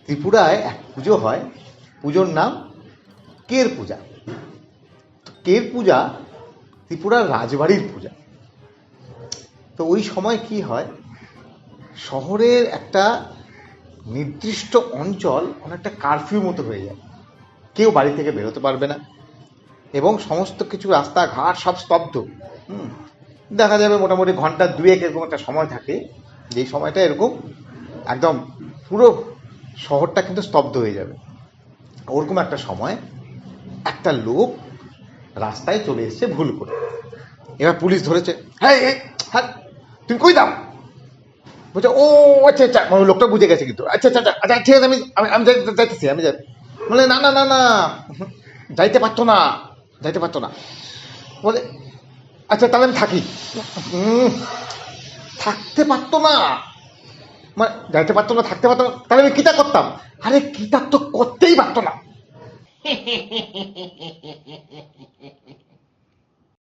ত্রিপুরায় এক পুজো হয়, পুজোর নাম কের পূজা। কের পূজা ত্রিপুরার রাজবাড়ির পূজা। তো ওই সময় কি হয়, শহরের একটা নির্দিষ্ট অঞ্চল অনেকটা কারফিউ মতো হয়ে যায়, কেউ বাড়ি থেকে বেরোতে পারবে না এবং সমস্ত কিছু রাস্তাঘাট সব স্তব্ধ। দেখা যাবে মোটামুটি ঘন্টা দুয়েক এরকম একটা সময় থাকে, যেই সময়টা এরকম একদম পুরো শহরটা কিন্তু স্তব্ধ হয়ে যাবে। ওরকম একটা সময় একটা লোক রাস্তায় চলে এসছে ভুল করে। এবার পুলিশ ধরেছে, হ্যাঁ হ্যাঁ তুমি কই দাও, বলছে ও আচ্ছা আচ্ছা, মানে লোকটা বুঝে গেছে কিন্তু, আচ্ছা আচ্ছা আচ্ছা ঠিক আছে, আমি আমি যাইতেছি, আমি যাই। বলে না না না না, যাইতে পারতো না, যাইতে পারতো না। বলে আচ্ছা তাহলে আমি থাকি। থাকতে পারতো না, মানে যাইতে পারতো না, থাকতে পারতো না, তাহলে আমি কিতা করতাম? আরে কিতা তো করতেই পারতো না।